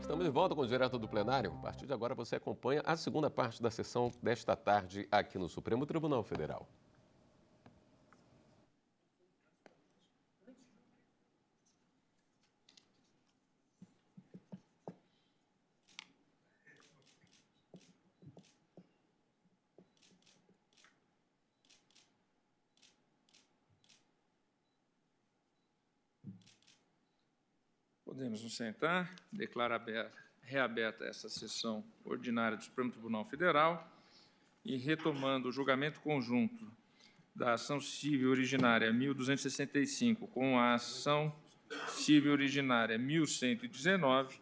Estamos de volta com o Direto do Plenário. A partir de agora você acompanha a segunda parte da sessão desta tarde aqui no Supremo Tribunal Federal. Podemos nos sentar. Declaro reaberta essa sessão ordinária do Supremo Tribunal Federal e retomando o julgamento conjunto da ação civil originária 1265 com a ação civil originária 1119,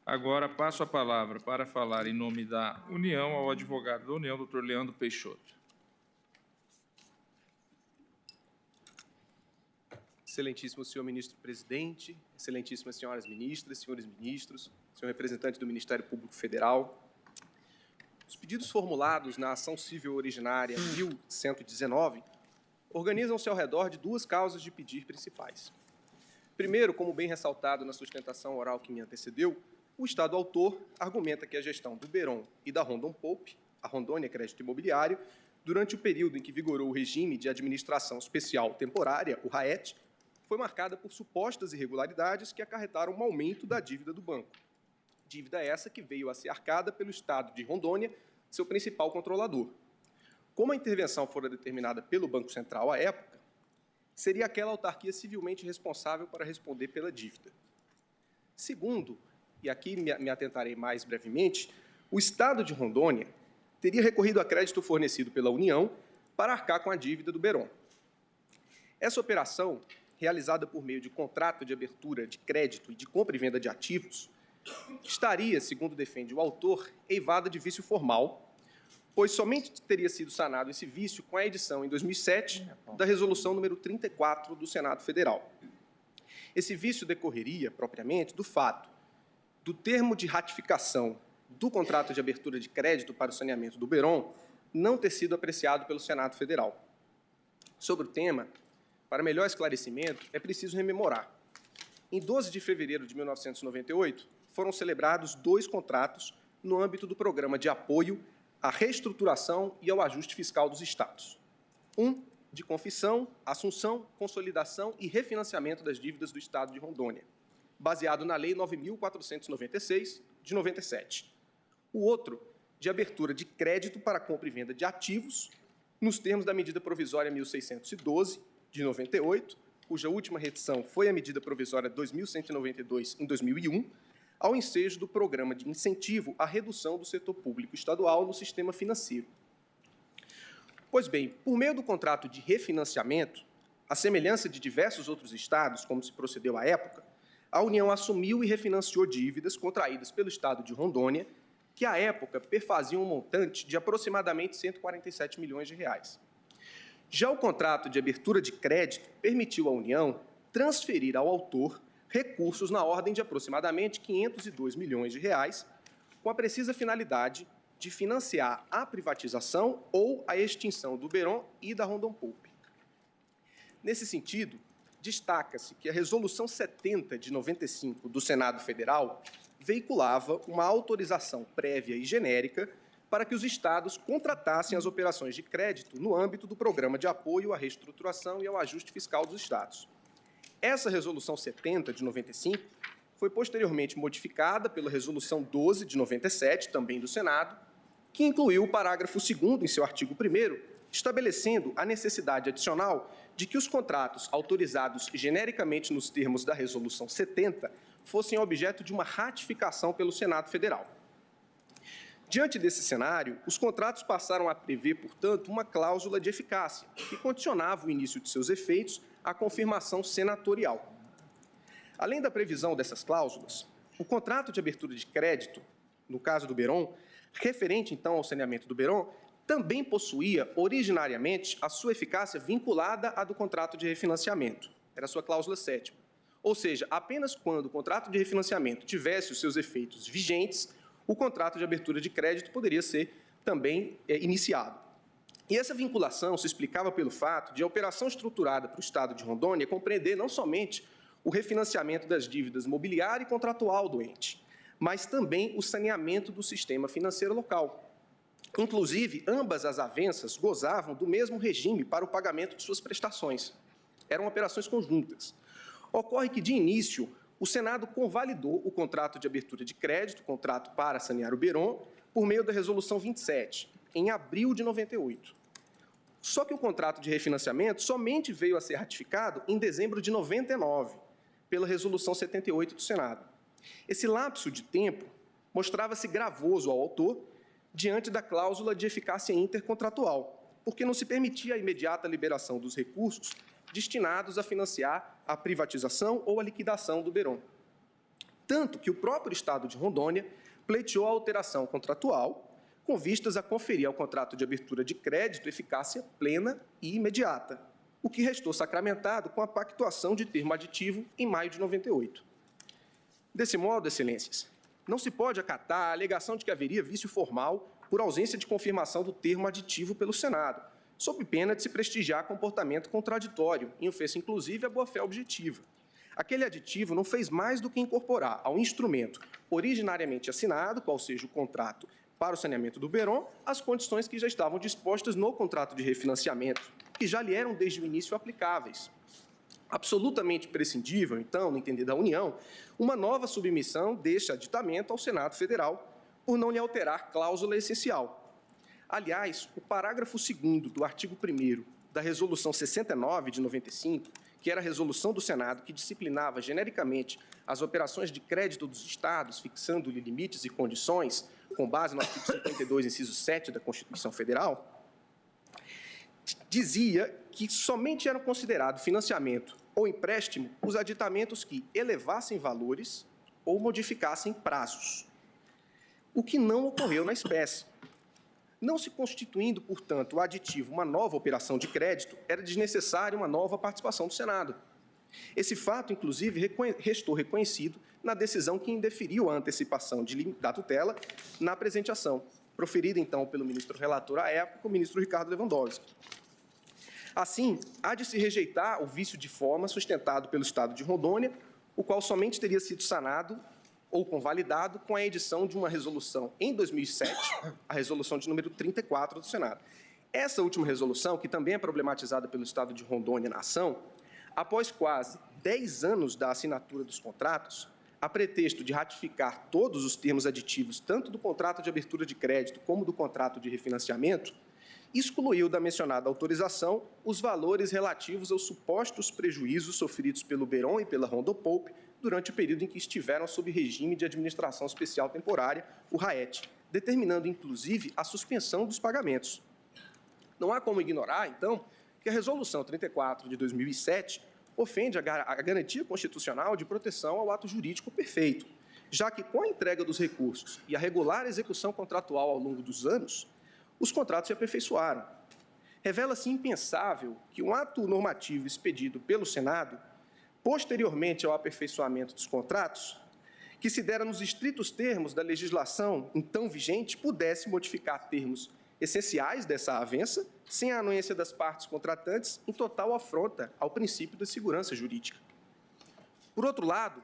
agora passo a palavra para falar em nome da União ao advogado da União, Dr. Leandro Peixoto. Excelentíssimo senhor ministro-presidente, excelentíssimas senhoras ministras, senhores ministros, senhor representante do Ministério Público Federal. Os pedidos formulados na ação civil originária 1119 organizam-se ao redor de duas causas de pedir principais. Primeiro, como bem ressaltado na sustentação oral que me antecedeu, o Estado autor argumenta que a gestão do Beron e da Rondon Poupe, a Rondônia Crédito Imobiliário, durante o período em que vigorou o regime de administração especial temporária, o RAET, foi marcada por supostas irregularidades que acarretaram um aumento da dívida do banco. Dívida essa que veio a ser arcada pelo Estado de Rondônia, seu principal controlador. Como a intervenção fora determinada pelo Banco Central à época, seria aquela autarquia civilmente responsável para responder pela dívida. Segundo, e aqui me atentarei mais brevemente, o Estado de Rondônia teria recorrido a crédito fornecido pela União para arcar com a dívida do Beron. Essa operação, realizada por meio de contrato de abertura de crédito e de compra e venda de ativos, estaria, segundo defende o autor, eivada de vício formal, pois somente teria sido sanado esse vício com a edição, em 2007, da Resolução número 34 do Senado Federal. Esse vício decorreria, propriamente, do fato do termo de ratificação do contrato de abertura de crédito para o saneamento do Beron não ter sido apreciado pelo Senado Federal. Sobre o tema, para melhor esclarecimento, é preciso rememorar. Em 12 de fevereiro de 1998, foram celebrados 2 contratos no âmbito do Programa de Apoio à Reestruturação e ao Ajuste Fiscal dos Estados. Um de confissão, assunção, consolidação e refinanciamento das dívidas do Estado de Rondônia, baseado na Lei 9.496, de 97. O outro, de abertura de crédito para compra e venda de ativos, nos termos da medida provisória 1612, de 98, cuja última redição foi a medida provisória 2192, em 2001, ao ensejo do Programa de Incentivo à Redução do Setor Público Estadual no Sistema Financeiro. Pois bem, por meio do contrato de refinanciamento, à semelhança de diversos outros estados, como se procedeu à época, a União assumiu e refinanciou dívidas contraídas pelo Estado de Rondônia, que, à época, perfaziam um montante de aproximadamente 147 milhões de reais. Já o contrato de abertura de crédito permitiu à União transferir ao autor recursos na ordem de aproximadamente 502 milhões de reais, com a precisa finalidade de financiar a privatização ou a extinção do Beron e da Rondon Poupe. Nesse sentido, destaca-se que a Resolução 70 de 95 do Senado Federal veiculava uma autorização prévia e genérica para que os estados contratassem as operações de crédito no âmbito do Programa de Apoio à Reestruturação e ao Ajuste Fiscal dos Estados. Essa Resolução 70 de 95 foi posteriormente modificada pela Resolução 12 de 97, também do Senado, que incluiu o parágrafo 2º em seu artigo 1º, estabelecendo a necessidade adicional de que os contratos autorizados genericamente nos termos da Resolução 70 fossem objeto de uma ratificação pelo Senado Federal. Diante desse cenário, os contratos passaram a prever, portanto, uma cláusula de eficácia, que condicionava o início de seus efeitos à confirmação senatorial. Além da previsão dessas cláusulas, o contrato de abertura de crédito, no caso do Beron, referente, então, ao saneamento do Beron, também possuía, originariamente, a sua eficácia vinculada à do contrato de refinanciamento. Era a sua cláusula 7ª. Ou seja, apenas quando o contrato de refinanciamento tivesse os seus efeitos vigentes, o contrato de abertura de crédito poderia ser também iniciado. E essa vinculação se explicava pelo fato de a operação estruturada para o Estado de Rondônia compreender não somente o refinanciamento das dívidas mobiliária e contratual do ente, mas também o saneamento do sistema financeiro local. Inclusive, ambas as avanças gozavam do mesmo regime para o pagamento de suas prestações. Eram operações conjuntas. Ocorre que, de início, o Senado convalidou o contrato de abertura de crédito, contrato para sanear o Beron, por meio da Resolução 27, em abril de 98. Só que o contrato de refinanciamento somente veio a ser ratificado em dezembro de 99, pela Resolução 78 do Senado. Esse lapso de tempo mostrava-se gravoso ao autor diante da cláusula de eficácia intercontratual, porque não se permitia a imediata liberação dos recursos destinados a financiar a privatização ou a liquidação do Beron. Tanto que o próprio Estado de Rondônia pleiteou a alteração contratual com vistas a conferir ao contrato de abertura de crédito eficácia plena e imediata, o que restou sacramentado com a pactuação de termo aditivo em maio de 98. Desse modo, excelências, não se pode acatar a alegação de que haveria vício formal por ausência de confirmação do termo aditivo pelo Senado, sob pena de se prestigiar comportamento contraditório, em ofensa inclusive à boa-fé objetiva. Aquele aditivo não fez mais do que incorporar ao instrumento originariamente assinado, qual seja o contrato para o saneamento do Beron, as condições que já estavam dispostas no contrato de refinanciamento, que já lhe eram desde o início aplicáveis. Absolutamente prescindível, então, no entender da União, uma nova submissão deste aditamento ao Senado Federal, por não lhe alterar cláusula essencial. Aliás, o parágrafo 2º do artigo 1º da Resolução 69 de 95, que era a resolução do Senado que disciplinava genericamente as operações de crédito dos Estados, fixando-lhe limites e condições, com base no artigo 52, inciso 7 da Constituição Federal, dizia que somente eram considerados financiamento ou empréstimo os aditamentos que elevassem valores ou modificassem prazos, o que não ocorreu na espécie. Não se constituindo, portanto, o aditivo uma nova operação de crédito, era desnecessária uma nova participação do Senado. Esse fato, inclusive, restou reconhecido na decisão que indeferiu a antecipação da tutela na presente ação, proferida, então, pelo ministro relator à época, o ministro Ricardo Lewandowski. Assim, há de se rejeitar o vício de forma sustentado pelo Estado de Rondônia, o qual somente teria sido sanado ou convalidado com a edição de uma resolução em 2007, a resolução de número 34 do Senado. Essa última resolução, que também é problematizada pelo Estado de Rondônia na ação, após quase 10 anos da assinatura dos contratos, a pretexto de ratificar todos os termos aditivos, tanto do contrato de abertura de crédito como do contrato de refinanciamento, excluiu da mencionada autorização os valores relativos aos supostos prejuízos sofridos pelo Beron e pela Rondopoup durante o período em que estiveram sob regime de administração especial temporária, o RAET, determinando, inclusive, a suspensão dos pagamentos. Não há como ignorar, então, que a Resolução 34 de 2007 ofende a garantia constitucional de proteção ao ato jurídico perfeito, já que, com a entrega dos recursos e a regular execução contratual ao longo dos anos, os contratos se aperfeiçoaram. Revela-se impensável que um ato normativo expedido pelo Senado, posteriormente ao aperfeiçoamento dos contratos, que se dera nos estritos termos da legislação então vigente, pudesse modificar termos essenciais dessa avença, sem a anuência das partes contratantes, em total afronta ao princípio da segurança jurídica. Por outro lado,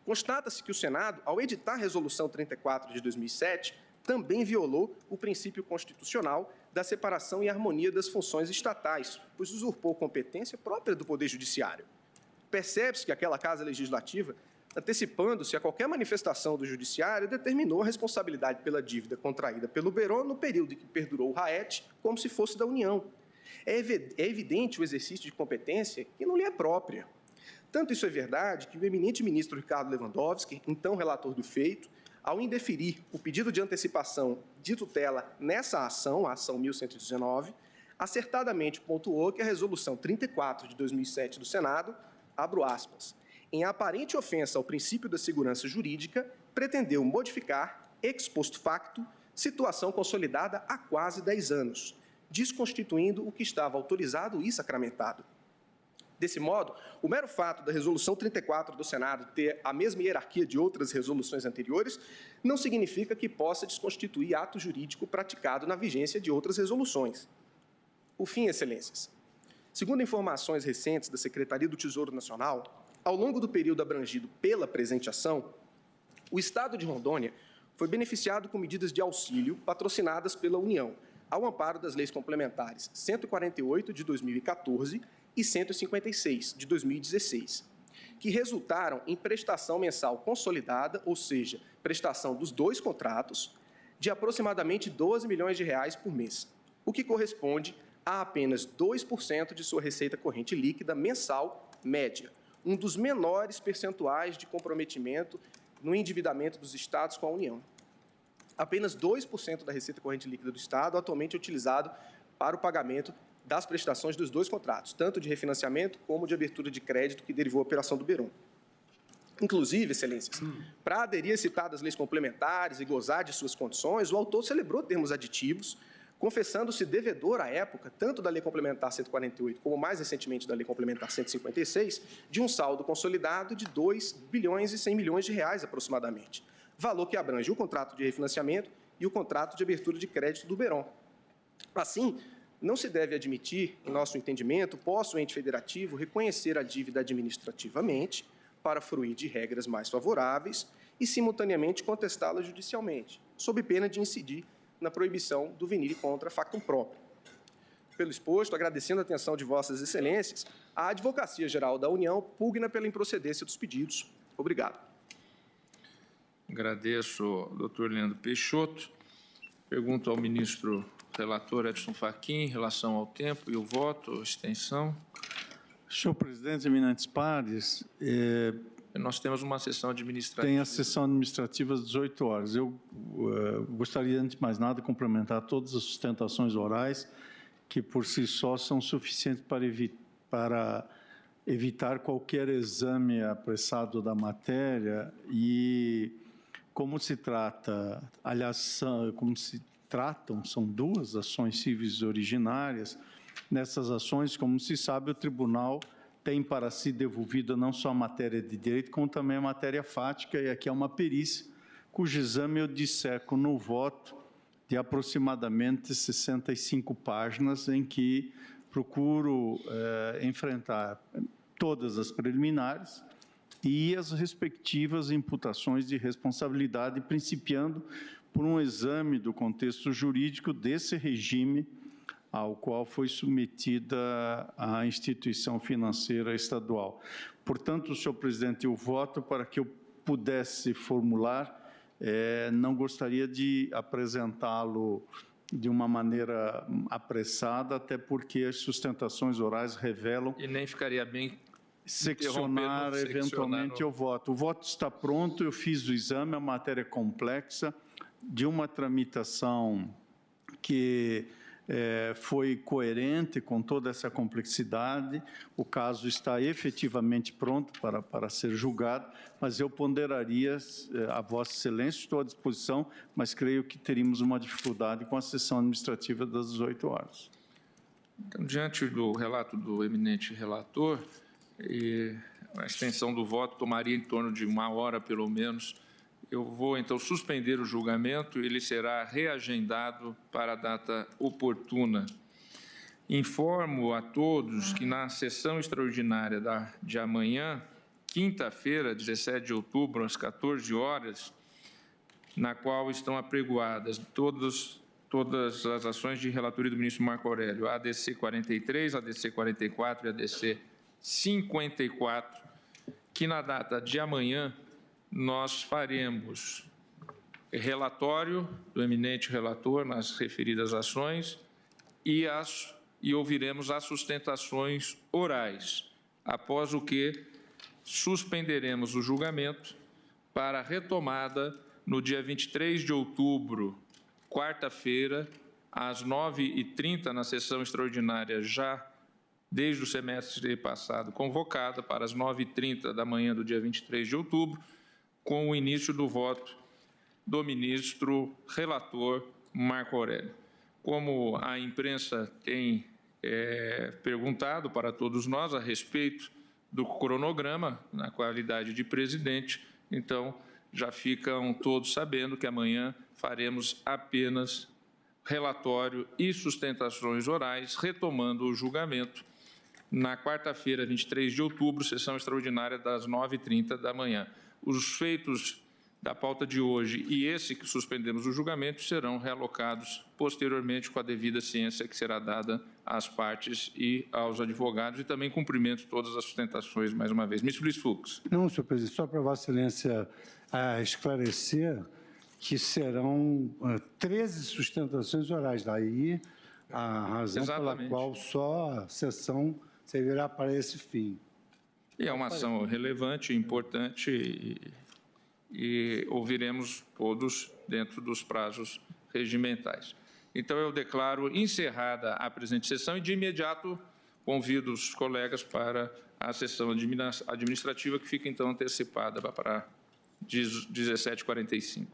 constata-se que o Senado, ao editar a Resolução 34 de 2007, também violou o princípio constitucional da separação e harmonia das funções estatais, pois usurpou competência própria do Poder Judiciário. Percebe-se que aquela Casa Legislativa, antecipando-se a qualquer manifestação do Judiciário, determinou a responsabilidade pela dívida contraída pelo Beron no período em que perdurou o RAET, como se fosse da União. É evidente o exercício de competência que não lhe é própria. Tanto isso é verdade que o eminente ministro Ricardo Lewandowski, então relator do feito, ao indeferir o pedido de antecipação de tutela nessa ação, a ação 1119, acertadamente pontuou que a Resolução 34 de 2007 do Senado, abro aspas, em aparente ofensa ao princípio da segurança jurídica, pretendeu modificar, ex post facto, situação consolidada há quase 10 anos, desconstituindo o que estava autorizado e sacramentado. Desse modo, o mero fato da Resolução 34 do Senado ter a mesma hierarquia de outras resoluções anteriores não significa que possa desconstituir ato jurídico praticado na vigência de outras resoluções. Por fim, excelências, segundo informações recentes da Secretaria do Tesouro Nacional, ao longo do período abrangido pela presente ação, O Estado de Rondônia foi beneficiado com medidas de auxílio patrocinadas pela União, ao amparo das leis complementares 148 de 2014 e 156 de 2016, que resultaram em prestação mensal consolidada, ou seja, prestação dos 2 contratos, de aproximadamente R$ 12 milhões por mês, o que corresponde a apenas 2% de sua receita corrente líquida mensal média, um dos menores percentuais de comprometimento no endividamento dos estados com a União. Apenas 2% da receita corrente líquida do Estado atualmente é utilizado para o pagamento das prestações dos 2 contratos, tanto de refinanciamento como de abertura de crédito que derivou a operação do Beron. Inclusive, excelências, para aderir às citadas leis complementares e gozar de suas condições, o autor celebrou termos aditivos, confessando-se devedor à época, tanto da Lei Complementar 148, como mais recentemente da Lei Complementar 156, de um saldo consolidado de R$ 2 bilhões e 100 milhões de reais aproximadamente, valor que abrange o contrato de refinanciamento e o contrato de abertura de crédito do Beron. Assim, não se deve admitir, em nosso entendimento, possa o ente federativo reconhecer a dívida administrativamente para fruir de regras mais favoráveis e, simultaneamente, contestá-la judicialmente, sob pena de incidir na proibição do venire contra factum próprio. Pelo exposto, agradecendo a atenção de vossas excelências, a Advocacia Geral da União pugna pela improcedência dos pedidos. Obrigado. Agradeço, doutor Leandro Peixoto. Pergunto ao ministro relator Edson Fachin em relação ao tempo e o voto, extensão. Senhor presidente, eminentes pares, Nós temos uma sessão administrativa. tem a sessão administrativa às 18 horas. Eu gostaria, antes de mais nada, de cumprimentar todas as sustentações orais, que por si só são suficientes para evitar qualquer exame apressado da matéria e, como se trata, aliás, como se tratam, são 2 ações cíveis originárias. Nessas ações, como se sabe, o tribunal tem para si devolvida não só a matéria de direito, como também a matéria fática, e aqui é uma perícia, cujo exame eu disseco no voto de aproximadamente 65 páginas, em que procuro enfrentar todas as preliminares e as respectivas imputações de responsabilidade, principiando por um exame do contexto jurídico desse regime ao qual foi submetida a instituição financeira estadual. Portanto, senhor presidente, eu voto para que eu pudesse formular, não gostaria de apresentá-lo de uma maneira apressada, até porque as sustentações orais revelam... E nem ficaria bem seccionar eventualmente o voto. O voto está pronto, eu fiz o exame, a matéria é complexa, de uma tramitação que foi coerente com toda essa complexidade. O caso está efetivamente pronto para ser julgado, mas eu ponderaria a Vossa Excelência, estou à disposição, mas creio que teríamos uma dificuldade com a sessão administrativa das 18 horas. Então, diante do relato do eminente relator, a extensão do voto tomaria em torno de 1 hora, pelo menos. Eu vou, então, suspender o julgamento e ele será reagendado para a data oportuna. Informo a todos que na sessão extraordinária de amanhã, quinta-feira, 17 de outubro, às 14 horas, na qual estão apregoadas todas as ações de relatoria do ministro Marco Aurélio, a ADC 43, a ADC 44 e a ADC 54, que na data de amanhã nós faremos relatório do eminente relator nas referidas ações e ouviremos as sustentações orais, após o que suspenderemos o julgamento para retomada no dia 23 de outubro, quarta-feira, às 9h30, na sessão extraordinária já desde o semestre passado convocada para as 9h30 da manhã do dia 23 de outubro, com o início do voto do ministro relator Marco Aurélio. Como a imprensa tem perguntado para todos nós a respeito do cronograma, na qualidade de presidente, então já ficam todos sabendo que amanhã faremos apenas relatório e sustentações orais, retomando o julgamento na quarta-feira, 23 de outubro, sessão extraordinária das 9h30 da manhã. Os feitos da pauta de hoje e esse que suspendemos o julgamento serão realocados posteriormente com a devida ciência que será dada às partes e aos advogados e também cumprimento todas as sustentações mais uma vez. Ministro Luiz Fux. Não, senhor presidente, só para Vossa Excelência esclarecer que serão 13 sustentações orais. Daí a razão Exatamente. pela qual só a sessão servirá para esse fim. E é uma ação relevante, importante e ouviremos todos dentro dos prazos regimentais. Então, eu declaro encerrada a presente sessão e, de imediato, convido os colegas para a sessão administrativa, que fica, então, antecipada para 17h45.